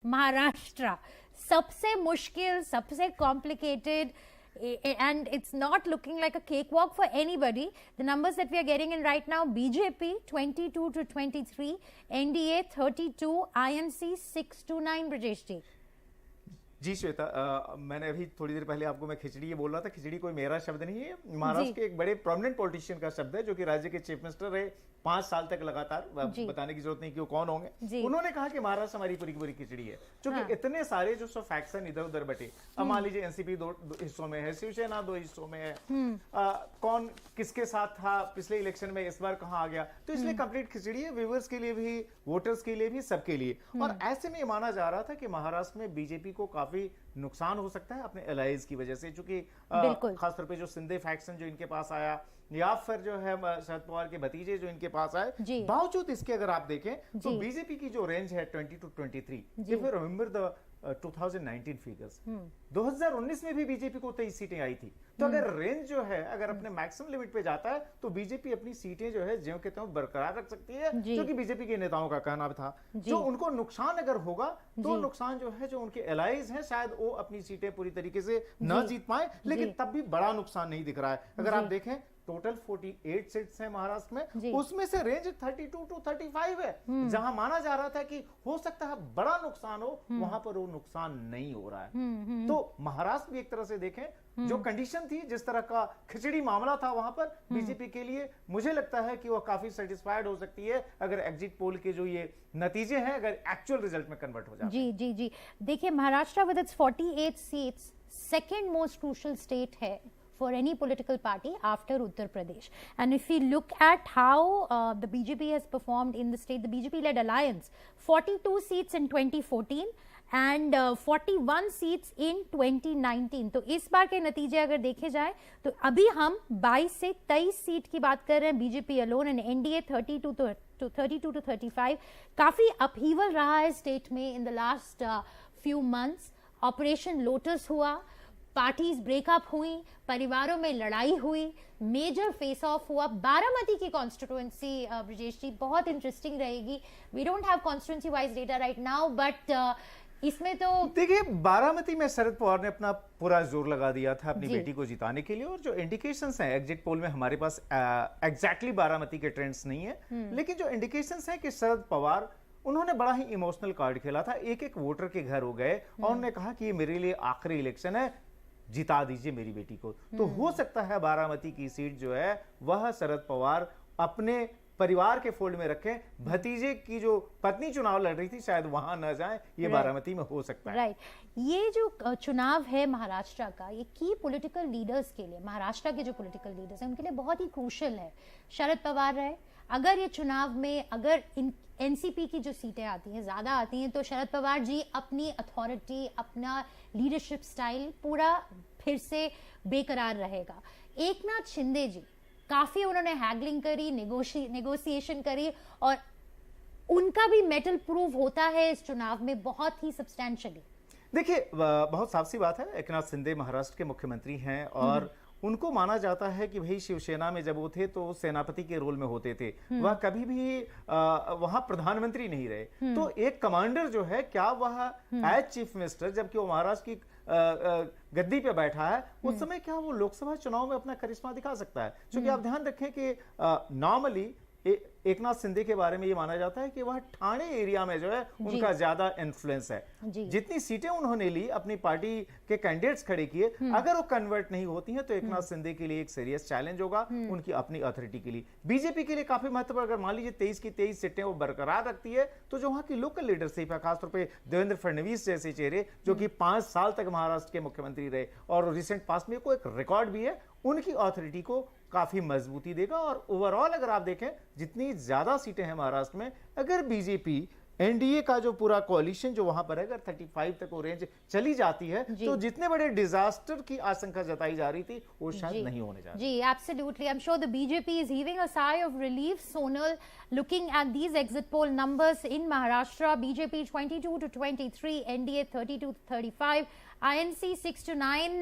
महाराष्ट्र सबसे मुश्किल, सबसे complicated, and it's not looking like a cakewalk for anybody. The numbers that we are getting in right now: BJP 22 to 23, NDA 32, INC 6 to 9. Brajesh ji. जी श्वेता, मैंने अभी थोड़ी देर पहले आपको मैं खिचड़ी ये बोल रहा था। खिचड़ी कोई मेरा शब्द नहीं है, महाराष्ट्र के एक बड़े प्रोमिनेंट पॉलिटिशियन का शब्द है जो कि राज्य के चीफ मिनिस्टर रहे 5 साल तक लगातार। बताने की जरूरत नहीं कि वो कौन होंगे। उन्होंने कहा कि महाराष्ट्र हमारी पूरी की पूरी खिचड़ी है, क्योंकि इतने सारे जो सब फैक्शन इधर उधर बटे। अब मान लीजिए एनसीपी दो हिस्सों में है, शिवसेना 2 हिस्सों में है, कौन किसके साथ था पिछले इलेक्शन में, इस बार कहाँ आ गया। तो इसलिए कंप्लीट खिचड़ी है, व्यूअर्स के लिए भी, वोटर्स के लिए भी, सबके लिए। और ऐसे में माना जा रहा था कि महाराष्ट्र में बीजेपी को काफी नुकसान हो सकता है अपने एलाइज की वजह से, क्योंकि खासतौर पे जो सिंधे फैक्शन जो इनके पास आया, या फिर जो है शरद पवार के भतीजे जो इनके पास आए, बावजूद इसके अगर आप देखें तो बीजेपी की जो रेंज है 20 to 23, if you remember the 2019 figures, 2019 में भी बीजेपी को 23 सीटें आई थी। तो अगर रेंज जो है अगर अपने मैक्सिमम लिमिट पे जाता है तो बीजेपी अपनी सीटें जो है ज्यों के त्यों बरकरार रख सकती है, क्योंकि बीजेपी के नेताओं का कहना था जो उनको नुकसान अगर होगा तो नुकसान जो है जो उनके एलाइज हैं, शायद वो अपनी सीटें पूरी तरीके से न जीत पाए, लेकिन तब भी बड़ा नुकसान नहीं दिख रहा है। अगर आप देखें टोटल 48 सीट्स हैं महाराष्ट्र में, उसमें से रेंज 32 to 35 है। जहां माना जा रहा था कि हो सकता है बड़ा नुकसान हो, वहां पर वो नुकसान नहीं हो रहा है। तो महाराष्ट्र भी एक तरह से देखें, जो कंडीशन थी, जिस तरह का खिचड़ी मामला था वहां पर बीजेपी के लिए, मुझे लगता है कि वो काफी सेटिस्फाइड हो सकती है अगर एग्जिट पोल के जो ये नतीजे हैं अगर एक्चुअल रिजल्ट में कन्वर्ट हो जाए। जी जी जी, देखिए Maharashtra with its 48 seats second most crucial state है for any political party after Uttar Pradesh. And if we look at how the BJP has performed in the state, the BJP-led alliance, 42 seats in 2014 and 41 seats in 2019. तो इस बार के नतीजे अगर देखे जाए तो अभी हम 22 से 23 सीट की बात कर रहे हैं, BJP alone, and NDA 32 to 35. काफी अपहीवल रहा है स्टेट में in the last few months. Operation lotus हुआ, पार्टीज ब्रेकअप हुई, परिवारों में लड़ाई हुई, मेजर फेस ऑफ हुआ। बारामती की कॉन्स्टिट्यूएंसी ब्रजेश जी बहुत इंटरेस्टिंग रहेगी। We don't have constituency wise data right now, but इसमें तो देखिए बारामती में शरद पवार ने अपना पूरा जोर लगा दिया था अपनी बेटी को जिताने के लिए, और जो इंडिकेशंस हैं एग्जिट पोल में, हमारे पास एग्जैक्टली बारामती के ट्रेंड्स नहीं है, लेकिन जो इंडिकेशंस हैं कि शरद पवार उन्होंने बड़ा ही इमोशनल कार्ड खेला था। एक एक वोटर के घर हो गए और उन्होंने कहा कि ये मेरे लिए आखिरी इलेक्शन है, जिता दीजिए मेरी बेटी को। तो हो सकता है बारामती की सीट जो है वह शरद पवार अपने परिवार के फोल्ड में रखें। भतीजे की जो पत्नी चुनाव लड़ रही थी शायद वहां न जाए, ये बारामती में हो सकता है। राइट, ये जो चुनाव है महाराष्ट्र का, ये की पॉलिटिकल लीडर्स के लिए, महाराष्ट्र के जो पॉलिटिकल लीडर्स हैं उनके लिए बहुत ही क्रूशियल है। शरद पवार रहे, अगर ये चुनाव में अगर एनसीपी की जो सीटें आती हैं ज्यादा आती हैं तो शरद पवार जी अपनी अथॉरिटी, अपना लीडरशिप स्टाइल पूरा फिर से बेकरार रहेगा। एकनाथ शिंदे जी काफी उन्होंने हैगलिंग करी, नेगोशिएशन करी, और उनका भी मेटल प्रूव होता है इस चुनाव में बहुत ही सब्सटैंशियली। देखिए बहुत साफ सी बात है, एकनाथ शिंदे महाराष्ट्र के मुख्यमंत्री हैं और उनको माना जाता है कि भाई शिवसेना में जब वो थे तो सेनापति के रोल में होते थे, वह कभी भी वहां प्रधानमंत्री नहीं रहे। तो एक कमांडर जो है, क्या वह एज चीफ मिनिस्टर जबकि वो महाराष्ट्र की गद्दी पे बैठा है, उस समय क्या वो लोकसभा चुनाव में अपना करिश्मा दिखा सकता है? क्योंकि आप ध्यान रखें कि नॉर्मली एकनाथ शिंदे के बारे में ये माना जाता है कि वह ठाणे एरिया में जो है उनका ज्यादा इन्फ्लुएंस है। जितनी सीटें उन्होंने ली, अपनी पार्टी के कैंडिडेट्स खड़े किए, अगर वो कन्वर्ट नहीं होती हैं तो एकनाथ शिंदे के लिए एक सीरियस चैलेंज होगा उनकी अपनी अथॉरिटी के लिए। बीजेपी के लिए काफी महत्वपूर्ण, अगर मान लीजिए 23 की 23 सीटें वो बरकरार रखती है तो जो वहां की लोकल लीडरशिप है, खासतौर पर देवेंद्र फडणवीस जैसे चेहरे जो कि 5 साल तक महाराष्ट्र के मुख्यमंत्री रहे और रिसेंट पास्ट में को एक रिकॉर्ड भी है, उनकी अथॉरिटी को काफी मजबूती देगा। और ओवरऑल अगर आप देखें जितनी ज्यादा सीटें हैं महाराष्ट्र में, अगर बीजेपी एनडीए का जो पूरा कोalition जो वहां पर है अगर 35 तक वो रेंज चली जाती है तो जितने बड़े डिजास्टर की आशंका जताई जा रही थी वो शायद नहीं होने जा रही। जी absolutely, I am sure the BJP is heaving a sigh of relief. Sonal, looking at these exit poll numbers in Maharashtra, BJP 22 to 23, NDA 30 to 35, INC 6 to 9.